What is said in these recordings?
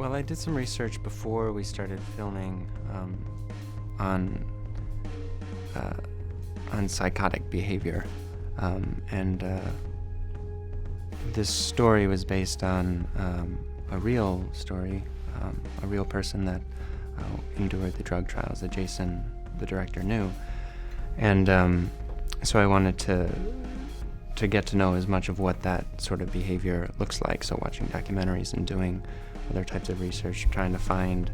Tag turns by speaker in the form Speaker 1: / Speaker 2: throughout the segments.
Speaker 1: Well, I did some research before we started filming on psychotic behavior, and this story was based on a real story, a real person that endured the drug trials that Jason, the director, knew, and so I wanted to get to know as much of what that sort of behavior looks like. So watching documentaries and doing other types of research, trying to find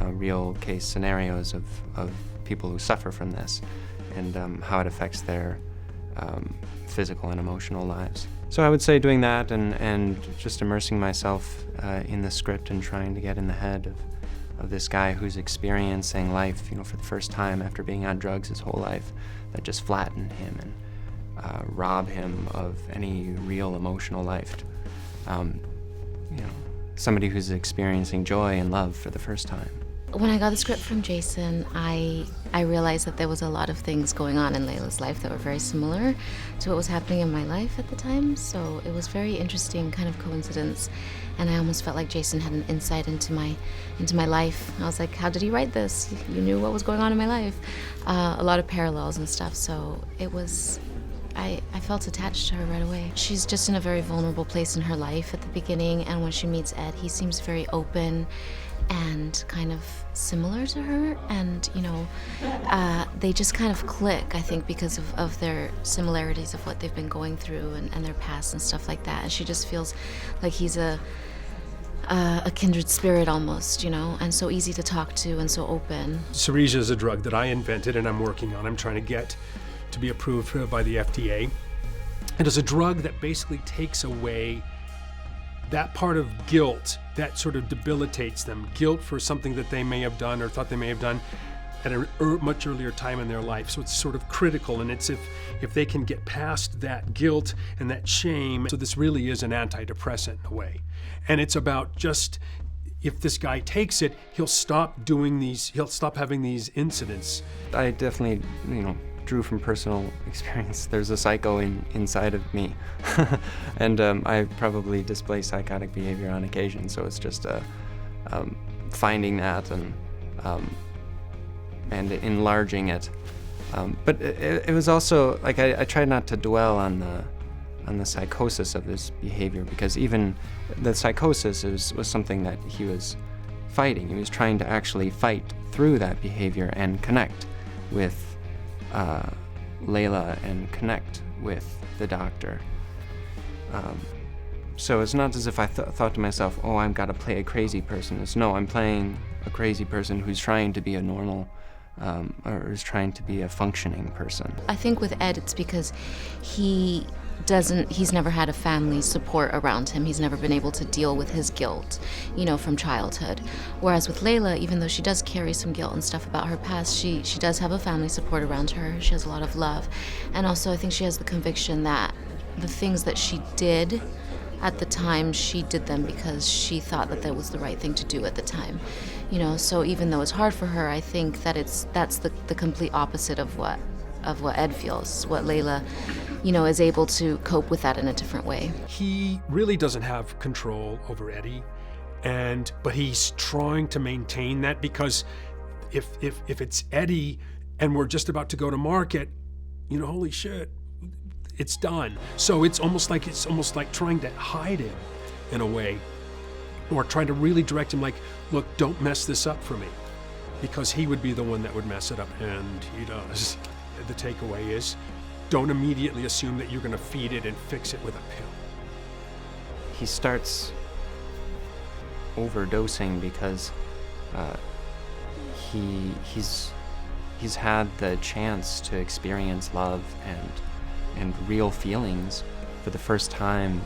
Speaker 1: real case scenarios of people who suffer from this and how it affects their physical and emotional lives. So I would say doing that and just immersing myself in the script and trying to get in the head of this guy who's experiencing life, for the first time after being on drugs his whole life, that just flatten him and rob him of any real emotional life. Somebody who's experiencing joy and love for the first time.
Speaker 2: When I got the script from Jason, I realized that there was a lot of things going on in Layla's life that were very similar to what was happening in my life at the time. So it was very interesting kind of coincidence. And I almost felt like Jason had an insight into my life. I was like, how did he write this? You knew what was going on in my life. A lot of parallels and stuff. So it was, I felt attached to her right away. She's just in a very vulnerable place in her life at the beginning. And when she meets Ed, he seems very open and kind of similar to her, and they just kind of click, I think, because of their similarities of what they've been going through and their past and stuff like that. And she just feels like he's a kindred spirit almost, and so easy to talk to and so open.
Speaker 3: Ceresia is a drug that I invented and I'm working on. I'm trying to get to be approved by the FDA. It is a drug that basically takes away that part of guilt that sort of debilitates them, guilt for something that they may have done or thought they may have done at a much earlier time in their life. So it's sort of critical, and it's if they can get past that guilt and that shame. So this really is an antidepressant in a way. And it's about just, if this guy takes it, he'll stop having these incidents.
Speaker 1: I definitely, drew from personal experience. There's a psycho inside of me, and I probably display psychotic behavior on occasion. So it's just finding that and enlarging it. But it was also like I tried not to dwell on the psychosis of this behavior, because even the psychosis was something that he was fighting. He was trying to actually fight through that behavior and connect with Layla and connect with the doctor. So it's not as if I thought to myself, oh, I've got to play a crazy person. It's no, I'm playing a crazy person who's trying to be a normal, or is trying to be a functioning person.
Speaker 2: I think with Ed, it's because he's never had a family support around him. He's never been able to deal with his guilt, from childhood. Whereas with Layla, even though she does carry some guilt and stuff about her past, she does have a family support around her. She has a lot of love. And also I think she has the conviction that the things that she did at the time, she did them because she thought that was the right thing to do at the time. So even though it's hard for her, I think that that's the complete opposite of what Ed feels, what Layla is able to cope with that in a different way.
Speaker 3: He really doesn't have control over Eddie, but he's trying to maintain that, because if it's Eddie and we're just about to go to market, holy shit, it's done. So it's almost like trying to hide him in a way, or trying to really direct him, like, look, don't mess this up for me, because he would be the one that would mess it up, and he does. The takeaway is, don't immediately assume that you're going to feed it and fix it with a pill.
Speaker 1: He starts overdosing because he's had the chance to experience love and real feelings for the first time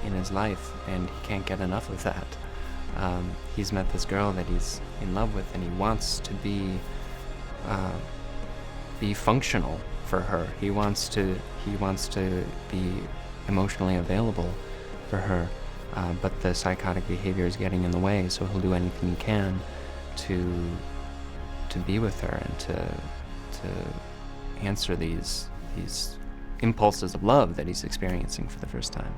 Speaker 1: in his life, and he can't get enough of that. He's met this girl that he's in love with, and he wants to be functional for her. He wants to be emotionally available for her, but the psychotic behavior is getting in the way, so he'll do anything he can to be with her and to answer these impulses of love that he's experiencing for the first time.